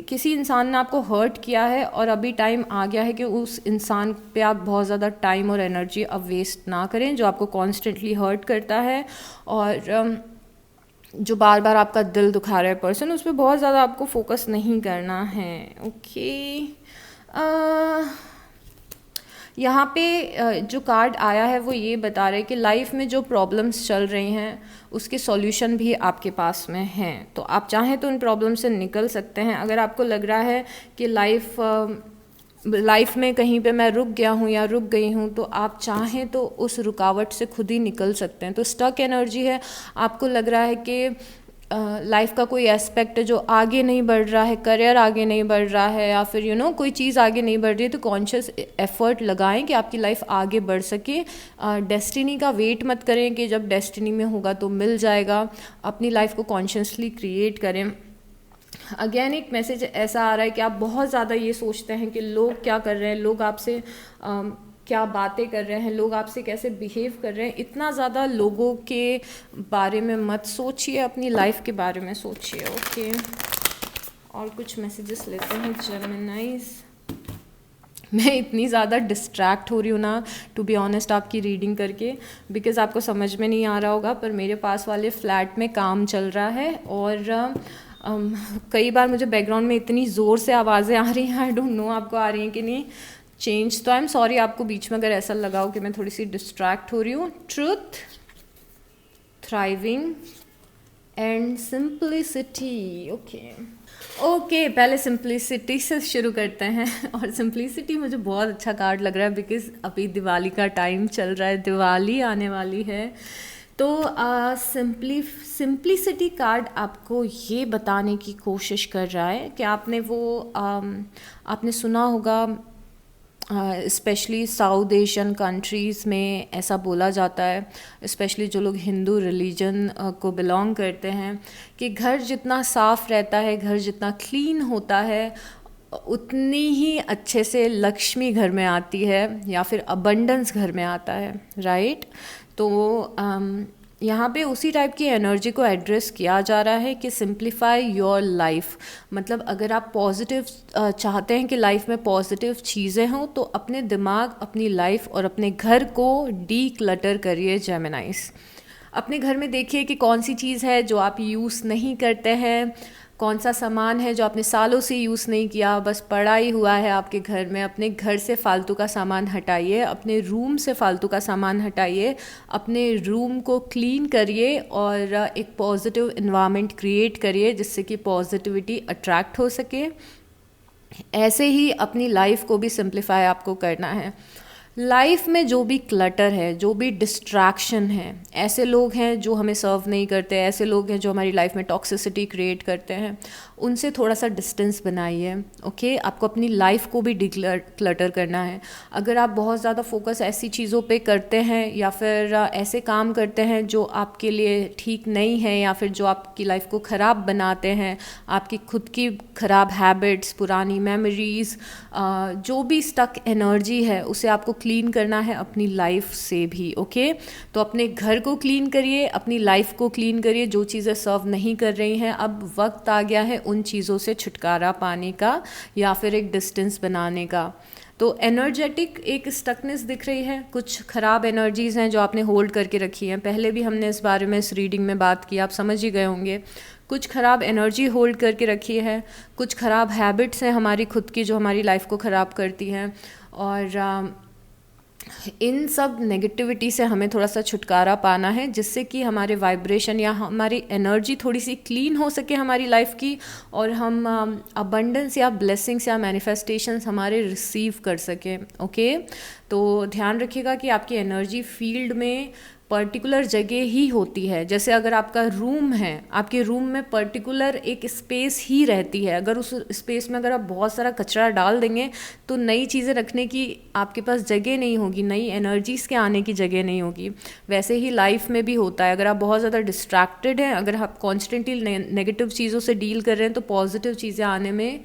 किसी इंसान ने आपको हर्ट किया है और अभी टाइम आ गया है कि उस इंसान पे आप बहुत ज़्यादा टाइम और एनर्जी अब वेस्ट ना करें, जो आपको कॉन्स्टेंटली हर्ट करता है और जो बार बार आपका दिल दुखा रहा है पर्सन, उस पर बहुत ज़्यादा आपको फोकस नहीं करना है। ओके, यहाँ पे जो कार्ड आया है वो ये बता रहा है कि लाइफ में जो प्रॉब्लम्स चल रही हैं उसके सॉल्यूशन भी आपके पास में हैं, तो आप चाहें तो उन प्रॉब्लम से निकल सकते हैं। अगर आपको लग रहा है कि लाइफ में कहीं पे मैं रुक गया हूँ या रुक गई हूँ, तो आप चाहें तो उस रुकावट से खुद ही निकल सकते हैं। तो स्टक एनर्जी है, आपको लग रहा है कि लाइफ का कोई एस्पेक्ट है जो आगे नहीं बढ़ रहा है, करियर आगे नहीं बढ़ रहा है, या फिर कोई चीज़ आगे नहीं बढ़ रही है, तो कॉन्शियस एफर्ट लगाएं कि आपकी लाइफ आगे बढ़ सके। डेस्टिनी का वेट मत करें कि जब डेस्टिनी में होगा तो मिल जाएगा, अपनी लाइफ को कॉन्शियसली क्रिएट करें। अगेन एक मैसेज ऐसा आ रहा है कि आप बहुत ज़्यादा ये सोचते हैं कि लोग क्या कर रहे हैं, लोग आपसे क्या बातें कर रहे हैं, लोग आपसे कैसे बिहेव कर रहे हैं। इतना ज़्यादा लोगों के बारे में मत सोचिए, अपनी लाइफ के बारे में सोचिए। ओके, और कुछ मैसेजेस लेते हैं जेमिनाइज। मैं इतनी ज़्यादा डिस्ट्रैक्ट हो रही हूँ ना, टू बी ऑनेस्ट, आपकी रीडिंग करके, बिकॉज़ आपको समझ में नहीं आ रहा होगा, पर मेरे पास वाले फ्लैट में काम चल रहा है और कई बार मुझे बैकग्राउंड में इतनी ज़ोर से आवाज़ें आ रही हैं, आई डोंट नो आपको आ रही हैं कि नहीं। चेंज तो आई एम सॉरी आपको बीच में अगर ऐसा लगा हो कि मैं थोड़ी सी डिस्ट्रैक्ट हो रही हूँ। Truth, thriving and simplicity. Okay, पहले सिंप्लिसिटी से शुरू करते हैं। और सिंप्लिसिटी मुझे बहुत अच्छा कार्ड लग रहा है बिकॉज अभी दिवाली का टाइम चल रहा है, दिवाली आने वाली है। तो सिंप्लिसिटी कार्ड आपको ये बताने की कोशिश कर रहा है कि आपने सुना होगा, स्पेशली साउथ एशियन कंट्रीज़ में ऐसा बोला जाता है, स्पेशली जो लोग हिंदू रिलीजन को बिलोंग करते हैं, कि घर जितना साफ़ रहता है, घर जितना क्लीन होता है, उतनी ही अच्छे से लक्ष्मी घर में आती है या फिर अबंडेंस घर में आता है, राइट। तो यहाँ पे उसी टाइप की एनर्जी को एड्रेस किया जा रहा है कि सिंप्लीफाई योर लाइफ। मतलब अगर आप पॉजिटिव चाहते हैं कि लाइफ में पॉजिटिव चीज़ें हों, तो अपने दिमाग, अपनी लाइफ और अपने घर को डी क्लटर करिए जेमिनाइज। अपने घर में देखिए कि कौन सी चीज़ है जो आप यूज़ नहीं करते हैं, कौन सा सामान है जो आपने सालों से यूज़ नहीं किया, बस पड़ा ही हुआ है आपके घर में। अपने घर से फालतू का सामान हटाइए, अपने रूम से फालतू का सामान हटाइए, अपने रूम को क्लीन करिए और एक पॉजिटिव इन्वायरमेंट क्रिएट करिए जिससे कि पॉजिटिविटी अट्रैक्ट हो सके। ऐसे ही अपनी लाइफ को भी सिंप्लीफाई आपको करना है। लाइफ में जो भी क्लटर है, जो भी डिस्ट्रैक्शन है, ऐसे लोग हैं जो हमें सर्व नहीं करते, ऐसे लोग हैं जो हमारी लाइफ में टॉक्सिसिटी क्रिएट करते हैं, उनसे थोड़ा सा डिस्टेंस बनाइए। ओके, आपको अपनी लाइफ को भी क्लटर करना है। अगर आप बहुत ज़्यादा फोकस ऐसी चीज़ों पे करते हैं या फिर ऐसे काम करते हैं जो आपके लिए ठीक नहीं है या फिर जो आपकी लाइफ को ख़राब बनाते हैं, आपकी खुद की ख़राब हैबिट्स, पुरानी मेमोरीज़, जो भी स्टक एनर्जी है, उसे आपको क्लीन करना है अपनी लाइफ से भी। ओके, तो अपने घर को क्लीन करिए, अपनी लाइफ को क्लीन करिए। जो चीज़ें सर्व नहीं कर रही हैं, अब वक्त आ गया है उन चीज़ों से छुटकारा पाने का या फिर एक डिस्टेंस बनाने का। तो एनर्जेटिक एक स्टकनेस दिख रही है, कुछ ख़राब एनर्जीज़ हैं जो आपने होल्ड करके रखी हैं। पहले भी हमने इस बारे में इस रीडिंग में बात की, आप समझ ही गए होंगे। कुछ ख़राब एनर्जी होल्ड करके रखी है, कुछ ख़राब हैबिट्स हैं हमारी खुद की जो हमारी लाइफ को ख़राब करती हैं, और इन सब नेगेटिविटी से हमें थोड़ा सा छुटकारा पाना है जिससे कि हमारे वाइब्रेशन या हमारी एनर्जी थोड़ी सी क्लीन हो सके हमारी लाइफ की, और हम अबंडेंस या ब्लेसिंग्स या मैनिफेस्टेशंस हमारे रिसीव कर सकें। ओके, तो ध्यान रखिएगा कि आपकी एनर्जी फील्ड में पर्टिकुलर जगह ही होती है। जैसे अगर आपका रूम है, आपके रूम में पर्टिकुलर एक स्पेस ही रहती है। अगर उस स्पेस में अगर आप बहुत सारा कचरा डाल देंगे तो नई चीज़ें रखने की आपके पास जगह नहीं होगी, नई एनर्जीज़ के आने की जगह नहीं होगी। वैसे ही लाइफ में भी होता है, अगर आप बहुत ज़्यादा डिस्ट्रैक्टेड हैं, अगर आप कॉन्स्टेंटली नेगेटिव चीज़ों से डील कर रहे हैं, तो पॉजिटिव चीज़ें आने में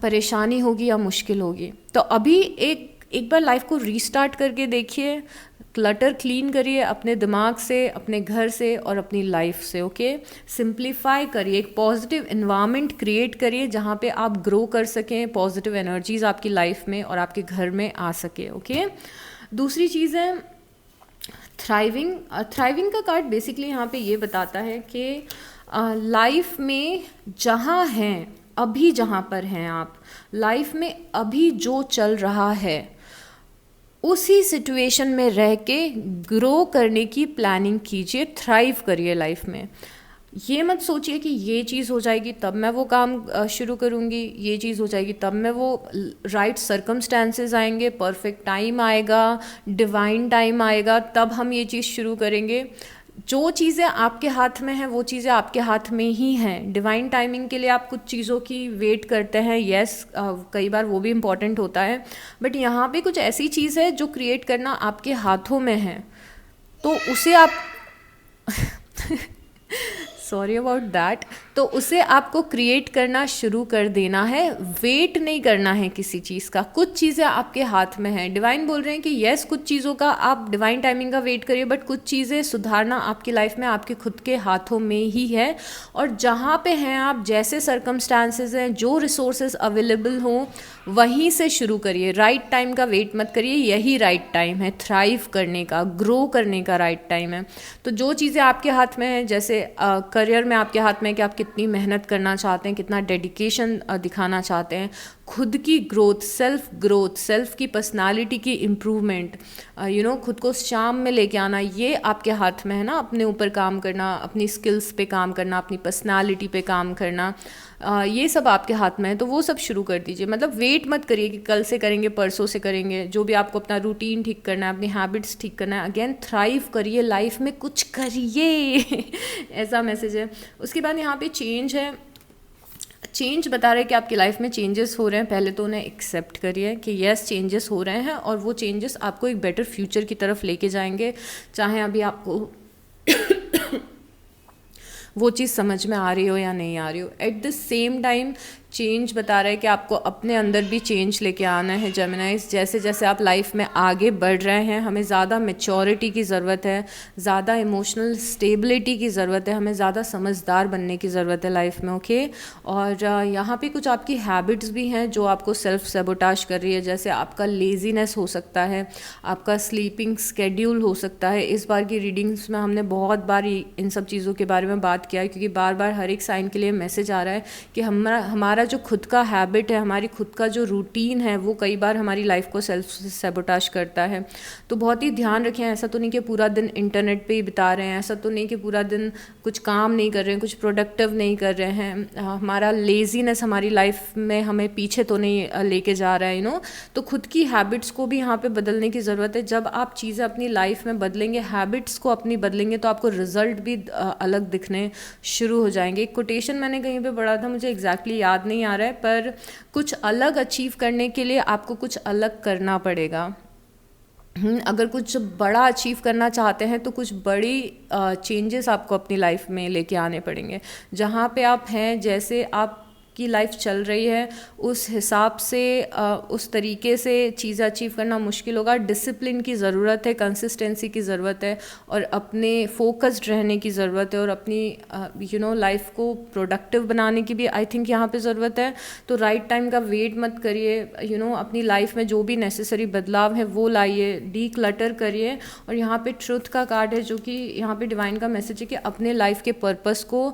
परेशानी होगी या मुश्किल होगी। तो अभी एक बार लाइफ को रीस्टार्ट करके देखिए, क्लटर क्लीन करिए अपने दिमाग से, अपने घर से और अपनी लाइफ से। ओके, सिंप्लीफाई करिए, एक पॉजिटिव इन्वायरमेंट क्रिएट करिए जहाँ पे आप ग्रो कर सकें, पॉजिटिव एनर्जीज आपकी लाइफ में और आपके घर में आ सके। ओके, दूसरी चीज़ है थ्राइविंग। थ्राइविंग का कार्ड बेसिकली यहाँ पे ये बताता है कि लाइफ में जहाँ हैं, अभी जहाँ पर हैं आप, लाइफ में अभी जो चल रहा है उसी सिचुएशन में रह के ग्रो करने की प्लानिंग कीजिए, थ्राइव करिए लाइफ में। ये मत सोचिए कि ये चीज़ हो जाएगी तब मैं वो काम शुरू करूँगी, ये चीज़ हो जाएगी तब मैं वो, राइट सर्कमस्टेंसेस आएंगे, परफेक्ट टाइम आएगा, डिवाइन टाइम आएगा, तब हम ये चीज़ शुरू करेंगे। जो चीज़ें आपके हाथ में हैं वो चीज़ें आपके हाथ में ही हैं। डिवाइन टाइमिंग के लिए आप कुछ चीज़ों की वेट करते हैं, यस, कई बार वो भी इम्पॉर्टेंट होता है, बट यहाँ पे कुछ ऐसी चीज़ है जो क्रिएट करना आपके हाथों में है, तो उसे आप सॉरी अबाउट दैट। तो उसे आपको क्रिएट करना शुरू कर देना है, वेट नहीं करना है किसी चीज़ का। कुछ चीज़ें आपके हाथ में हैं, डिवाइन बोल रहे हैं कि यस कुछ चीज़ों का आप डिवाइन टाइमिंग का वेट करिए, बट कुछ चीज़ें सुधारना आपकी लाइफ में आपके खुद के हाथों में ही है। और जहाँ पे हैं आप, जैसे सर्कमस्टांसेस हैं, जो रिसोर्सेज अवेलेबल हों वहीं से शुरू करिए। राइट टाइम का वेट मत करिए, यही राइट टाइम है थ्राइव करने का, ग्रो करने का राइट टाइम है। तो जो चीज़ें आपके हाथ में हैं, जैसे करियर में आपके हाथ में है कि आप कितनी मेहनत करना चाहते हैं, कितना डेडिकेशन दिखाना चाहते हैं, खुद की ग्रोथ, सेल्फ की पर्सनालिटी की इम्प्रूवमेंट, खुद को शाम में लेके आना, ये आपके हाथ में है ना। अपने ऊपर काम करना, अपनी स्किल्स पे काम करना, अपनी पर्सनालिटी पे काम करना, ये सब आपके हाथ में है। तो वो सब शुरू कर दीजिए। मतलब वेट मत करिए कि कल से करेंगे, परसों से करेंगे। जो भी आपको अपना रूटीन ठीक करना है, अपनी हैबिट्स ठीक करना है, अगेन थ्राइव करिए, लाइफ में कुछ करिए ऐसा मैसेज है। उसके बाद यहाँ पे चेंज है, चेंज बता रहे हैं कि आपकी लाइफ में चेंजेस हो रहे हैं। पहले तो उन्हें एक्सेप्ट करिए कि यस चेंजेस हो रहे हैं, और वो चेंजेस आपको एक बेटर फ्यूचर की तरफ लेके जाएंगे, चाहे अभी आपको वो चीज़ समझ में आ रही हो या नहीं आ रही हो। At the same time change बता रहा है कि आपको अपने अंदर भी चेंज लेके आना है जेमिनाइज। जैसे जैसे आप लाइफ में आगे बढ़ रहे हैं, हमें ज़्यादा मैच्योरिटी की ज़रूरत है, ज़्यादा इमोशनल स्टेबिलिटी की ज़रूरत है, हमें ज़्यादा समझदार बनने की ज़रूरत है लाइफ में, ओके। और यहाँ पे कुछ आपकी हैबिट्स भी हैं जो आपको सेल्फ सेबोटाज कर रही है। जैसे आपका लेजीनेस हो सकता है, आपका स्लीपिंग स्केड्यूल हो सकता है। इस बार की रीडिंग्स में हमने बहुत बार इन सब चीज़ों के बारे में बात किया है, क्योंकि बार बार हर एक साइन के लिए मैसेज आ रहा है कि हमारा जो खुद का हैबिट है, हमारी खुद का जो रूटीन है, वो कई बार हमारी लाइफ को सेल्फ सेबोटाज करता है। तो बहुत ही ध्यान रखें। ऐसा तो नहीं कि पूरा दिन इंटरनेट पे ही बिता रहे हैं, ऐसा तो नहीं कि पूरा दिन कुछ काम नहीं कर रहे हैं, कुछ प्रोडक्टिव नहीं कर रहे हैं। हमारा लेजीनेस हमारी लाइफ में हमें पीछे तो नहीं लेके जा रहा है, तो खुद की हैबिट्स को भी यहाँ पे बदलने की ज़रूरत है। जब आप चीज़ें अपनी लाइफ में बदलेंगे, हैबिट्स को अपनी बदलेंगे, तो आपको रिजल्ट भी अलग दिखने शुरू हो जाएंगे। एक कोटेशन मैंने कहीं पे पढ़ा था, मुझे एग्जैक्टली याद नहीं आ रहा है, पर कुछ अलग अचीव करने के लिए आपको कुछ अलग करना पड़ेगा। अगर कुछ बड़ा अचीव करना चाहते हैं तो कुछ बड़ी चेंजेस आपको अपनी लाइफ में लेके आने पड़ेंगे। जहाँ पे आप हैं, जैसे आप की लाइफ चल रही है, उस हिसाब से उस तरीके से चीज़ें अचीव करना मुश्किल होगा। डिसिप्लिन की ज़रूरत है, कंसिस्टेंसी की ज़रूरत है, और अपने फोकस्ड रहने की ज़रूरत है, और अपनी लाइफ को प्रोडक्टिव बनाने की भी आई थिंक यहाँ पे ज़रूरत है। तो राइट टाइम का वेट मत करिए, अपनी लाइफ में जो भी नेसेसरी बदलाव है वो लाइए, डी क्लटर करिए। और यहाँ पे ट्रुथ का कार्ड है, जो कि यहाँ पे डिवाइन का मैसेज है कि अपने लाइफ के पर्पस को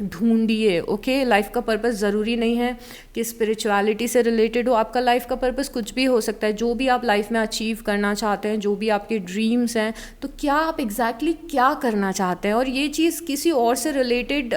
ढूंढिए, ओके। लाइफ का पर्पस ज़रूरी नहीं है कि स्पिरिचुअलिटी से रिलेटेड हो। आपका लाइफ का पर्पस कुछ भी हो सकता है। जो भी आप लाइफ में अचीव करना चाहते हैं, जो भी आपके ड्रीम्स हैं, तो क्या आप एग्जैक्टली क्या करना चाहते हैं। और ये चीज़ किसी और से रिलेटेड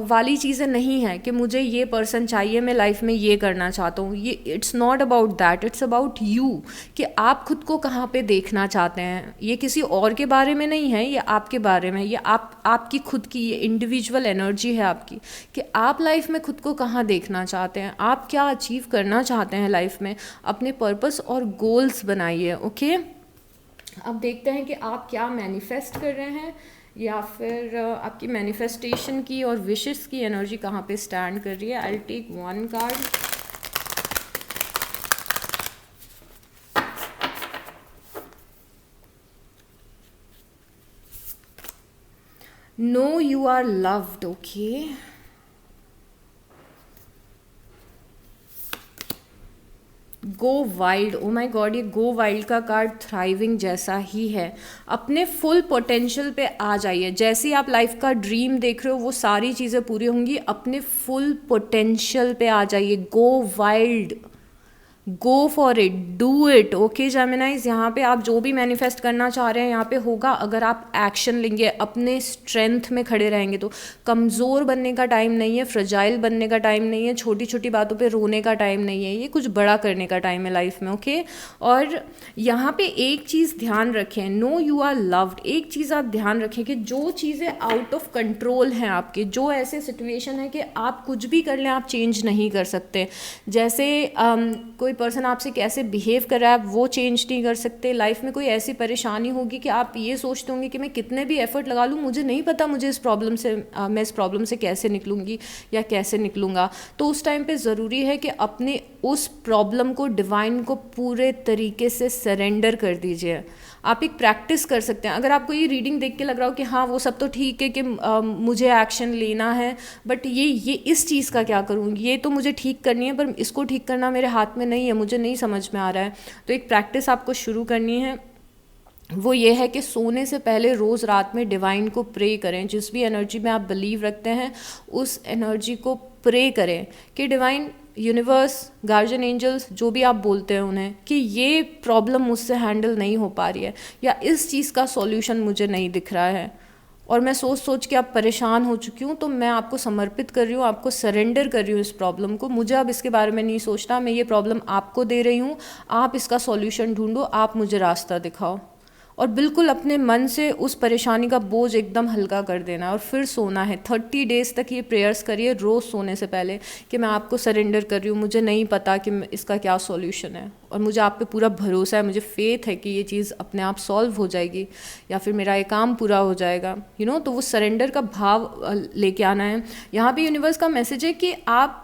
वाली चीज़ें नहीं है कि मुझे ये पर्सन चाहिए, मैं लाइफ में ये करना चाहता हूँ। ये it's not about that, it's about you, कि आप खुद को कहाँ पे देखना चाहते हैं। ये किसी और के बारे में नहीं है, ये आपके बारे में। ये आपकी खुद की ये इंडिविजुअल एनर्जी है आपकी, कि आप लाइफ में खुद को कहाँ देखना चाहते हैं, आप क्या अचीव करना चाहते हैं लाइफ में। अपने पर्पस और गोल्स बनाइए, ओके। अब देखते हैं कि आप क्या मैनिफेस्ट कर रहे हैं, या फिर आपकी मैनिफेस्टेशन की और विशेस की एनर्जी कहाँ पे स्टैंड कर रही है। I will take one card. Know you are loved, okay. Go wild, oh my god, ये गो वाइल्ड का कार्ड थ्राइविंग जैसा ही है। अपने फुल पोटेंशियल पे आ जाइए। जैसे आप लाइफ का ड्रीम देख रहे हो, वो सारी चीज़ें पूरी होंगी। अपने फुल पोटेंशियल पे आ जाइए। Go wild, go for it, do it, okay Geminis. यहाँ पे आप जो भी मैनिफेस्ट करना चाह रहे हैं यहाँ पे होगा, अगर आप एक्शन लेंगे, अपने स्ट्रेंथ में खड़े रहेंगे। तो कमज़ोर बनने का टाइम नहीं है, फ्रजाइल बनने का टाइम नहीं है, छोटी छोटी बातों पे रोने का टाइम नहीं है, ये कुछ बड़ा करने का टाइम है लाइफ में, ओके। और यहाँ पे एक चीज़ ध्यान रखें, नो यू आर लव्ड। एक चीज़ आप ध्यान रखें कि जो चीज़ें आउट ऑफ कंट्रोल हैं आपके, जो ऐसे सिचुएशन है कि आप कुछ भी कर लें आप चेंज नहीं कर सकते। जैसे कोई पर्सन आपसे कैसे बिहेव कर रहा है आप वो चेंज नहीं कर सकते। लाइफ में कोई ऐसी परेशानी होगी कि आप ये सोचते होंगे कि मैं कितने भी एफर्ट लगा लूँ मुझे नहीं पता मुझे इस प्रॉब्लम से मैं इस प्रॉब्लम से कैसे निकलूँगी या कैसे निकलूँगा। तो उस टाइम पे ज़रूरी है कि अपने उस प्रॉब्लम को डिवाइन को पूरे तरीके से सरेंडर कर दीजिए। आप एक प्रैक्टिस कर सकते हैं। अगर आपको ये रीडिंग देख के लग रहा हो कि हाँ वो सब तो ठीक है कि मुझे एक्शन लेना है, बट ये इस चीज़ का क्या करूँ, ये तो मुझे ठीक करनी है पर इसको ठीक करना मेरे हाथ में नहीं है, मुझे नहीं समझ में आ रहा है। तो एक प्रैक्टिस आपको शुरू करनी है, वो ये है कि सोने से पहले रोज़ रात में डिवाइन को प्रे करें। जिस भी एनर्जी में आप बिलीव रखते हैं उस एनर्जी को प्रे करें कि डिवाइन, यूनिवर्स, गार्जियन एंजल्स, जो भी आप बोलते हैं उन्हें, कि ये प्रॉब्लम मुझसे हैंडल नहीं हो पा रही है या इस चीज़ का सॉल्यूशन मुझे नहीं दिख रहा है और मैं सोच सोच के अब परेशान हो चुकी हूँ, तो मैं आपको समर्पित कर रही हूँ, आपको सरेंडर कर रही हूँ इस प्रॉब्लम को। मुझे अब इसके बारे में नहीं सोचना, मैं ये प्रॉब्लम आपको दे रही हूँ, आप इसका सॉल्यूशन ढूंढो, आप मुझे रास्ता दिखाओ। और बिल्कुल अपने मन से उस परेशानी का बोझ एकदम हल्का कर देना और फिर सोना है। 30 डेज़ तक ये प्रेयर्स करिए रोज़ सोने से पहले कि मैं आपको सरेंडर कर रही हूँ, मुझे नहीं पता कि इसका क्या सॉल्यूशन है और मुझे आप पे पूरा भरोसा है, मुझे फेथ है कि ये चीज़ अपने आप सॉल्व हो जाएगी या फिर मेरा ये काम पूरा हो जाएगा। तो वो सरेंडर का भाव लेके आना है। यहाँ पे यूनिवर्स का मैसेज है कि आप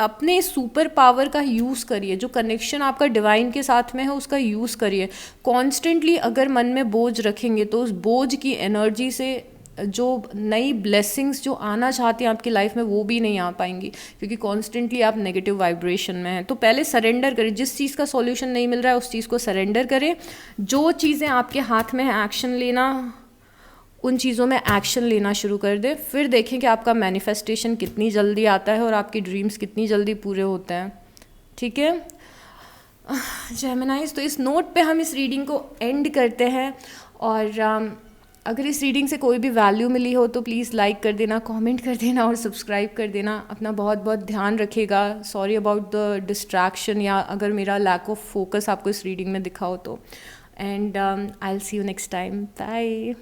अपने सुपर पावर का यूज़ करिए, जो कनेक्शन आपका डिवाइन के साथ में है उसका यूज़ करिए। कॉन्स्टेंटली अगर मन में बोझ रखेंगे तो उस बोझ की एनर्जी से जो नई ब्लेसिंग्स जो आना चाहती हैं आपकी लाइफ में वो भी नहीं आ पाएंगी, क्योंकि कॉन्स्टेंटली आप नेगेटिव वाइब्रेशन में हैं। तो पहले सरेंडर करें, जिस चीज़ का सॉल्यूशन नहीं मिल रहा है उस चीज़ को सरेंडर करें। जो चीज़ें आपके हाथ में है एक्शन लेना, उन चीज़ों में एक्शन लेना शुरू कर दें। फिर देखें कि आपका मैनिफेस्टेशन कितनी जल्दी आता है और आपकी ड्रीम्स कितनी जल्दी पूरे होते हैं। ठीक है जेमिनाइज, तो इस नोट पे हम इस रीडिंग को एंड करते हैं। और अगर इस रीडिंग से कोई भी वैल्यू मिली हो तो प्लीज़ लाइक कर देना, कमेंट कर देना और सब्सक्राइब कर देना। अपना बहुत बहुत ध्यान रखिएगा। सॉरी अबाउट द डिस्ट्रैक्शन या अगर मेरा लैक ऑफ फोकस आपको इस रीडिंग में दिखा हो तो। And I will see you next time. Bye.